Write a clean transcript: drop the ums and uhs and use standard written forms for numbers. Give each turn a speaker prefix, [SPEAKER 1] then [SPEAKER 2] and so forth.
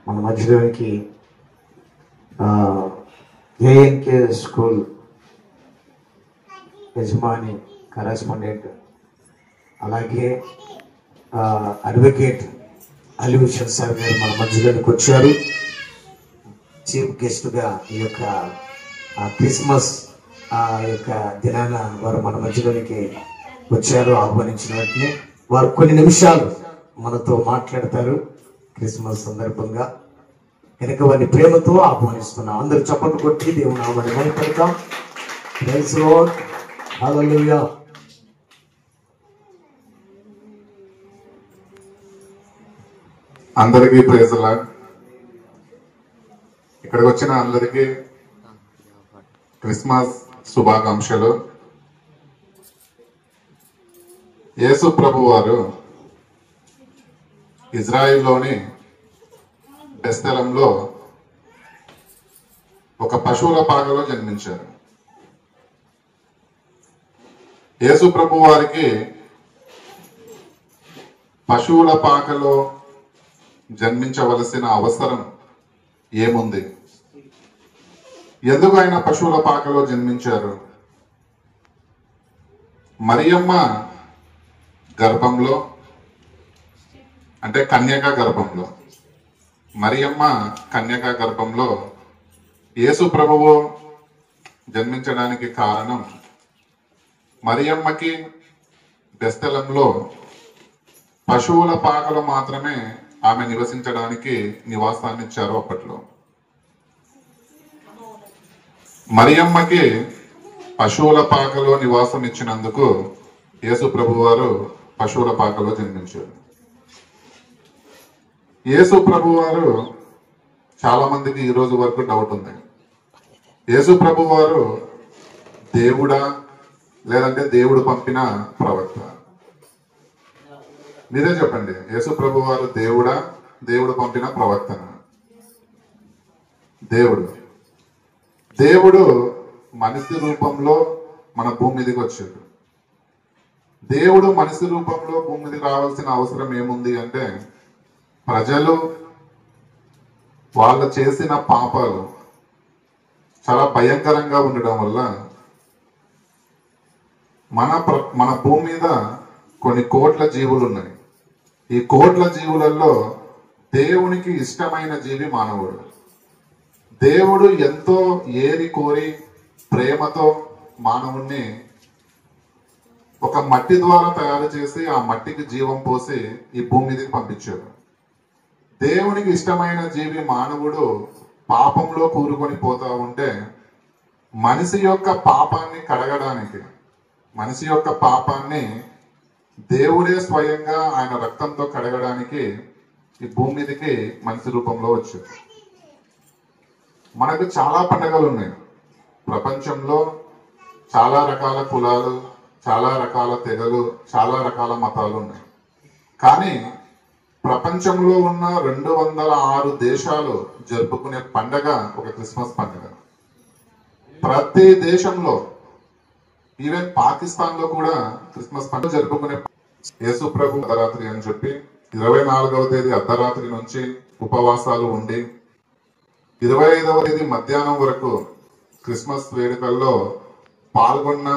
[SPEAKER 1] మన మధ్యలోనికి ANK school యజమాని correspondent, అలాగే అడ్వకేట్ అలీభూషణ్ సార్ గారు మన మధ్యలోనికి వచ్చారు. చీఫ్ గెస్ట్గా ఈ యొక్క క్రిస్మస్ యొక్క దినాన వారు మన మధ్యలోనికి వచ్చారు. ఆహ్వానించిన వెంటనే వారు కొన్ని నిమిషాలు మనతో మాట్లాడతారు. క్రిస్మస్ సందర్భంగా కనుక వారిని ప్రేమతో ఆహ్వానిస్తున్నాం. అందరూ చప్పట్లు కొట్టి దేవుని నామమున మహిమపడతాం. ప్రైజ్ లార్డ్, హల్లెలూయా.
[SPEAKER 2] అందరికీ ప్రైజ్ లార్డ్. ఇక్కడికి వచ్చిన అందరికీ క్రిస్మస్ శుభాకాంక్షలు. యేసు ప్రభు వారు ఇజ్రాయిల్లోని బెస్తెలంలో ఒక పశువుల పాకలో జన్మించారు. యేసు ప్రభు వారికి పశువుల పాకలో జన్మించవలసిన అవసరం ఏముంది? ఎందుకు ఆయన పశువుల పాకలో జన్మించారు? మరియమ్మ గర్భంలో, అంటే కన్యక గర్భంలో, మరియమ్మ కన్యక గర్భంలో యేసు ప్రభువు జన్మించడానికి కారణం మరియమ్మకి బెస్తెలంలో పశువుల పాకలో మాత్రమే ఆమె నివసించడానికి నివాసాన్ని ఇచ్చారు. అప్పట్లో మరియమ్మకి పశువుల పాకలో నివాసం ఇచ్చినందుకు యేసు ప్రభు వారు పశువుల పాకలో జన్మించారు. యేసు ప్రభు వారు, చాలా మందికి ఈ రోజు వరకు డౌట్ ఉంది, యేసు ప్రభు వారు దేవుడా లేదంటే దేవుడు పంపిన ప్రవక్త? మీరే చెప్పండి, యేసు ప్రభు వారు దేవుడా, దేవుడు పంపిన ప్రవక్తన? దేవుడు. దేవుడు మనిషి రూపంలో మన భూమి మీదకి వచ్చాడు. దేవుడు మనిషి రూపంలో భూమి మీదకి రావాల్సిన అవసరం ఏముంది అంటే, ప్రజలు వాళ్ళు చేసిన పాపాలు చాలా భయంకరంగా ఉండడం వల్ల మన భూమి మీద కొన్ని కోట్ల జీవులు ఉన్నాయి. ఈ కోట్ల జీవులలో దేవునికి ఇష్టమైన జీవి మానవుడు. దేవుడు ఎంతో ఏరి కోరి ప్రేమతో మానవుణ్ణి ఒక మట్టి ద్వారా తయారు చేసి ఆ మట్టికి జీవం పోసి ఈ భూమి మీదకి పంపించాడు. దేవునికి ఇష్టమైన జీవి మానవుడు పాపంలో కూరుకొని పోతా ఉంటే మనిషి యొక్క పాపాన్ని కడగడానికి, మనిషి యొక్క పాపాన్ని దేవుడే స్వయంగా ఆయన రక్తంతో కడగడానికి ఈ భూమి మీదకి మనిషి రూపంలో వచ్చాడు. మనకు చాలా పండుగలు ఉన్నాయి. ప్రపంచంలో చాలా రకాల కులాలు, చాలా రకాల తెగలు, చాలా రకాల మతాలు ఉన్నాయి. కానీ ప్రపంచంలో ఉన్న 206 దేశాలు జరుపుకునే పండగ ఒక క్రిస్మస్ పండుగ. ప్రతి దేశంలో, ఈవెన్ పాకిస్తాన్ లో కూడా క్రిస్మస్ పండుగ జరుపుకునే యేసు ప్రభు అర్ధరాత్రి అని చెప్పి 24వ తేదీ అర్ధరాత్రి నుంచి ఉపవాసాలు ఉండి 25వ తేదీ మధ్యాహ్నం వరకు క్రిస్మస్ వేడుకల్లో పాల్గొన్న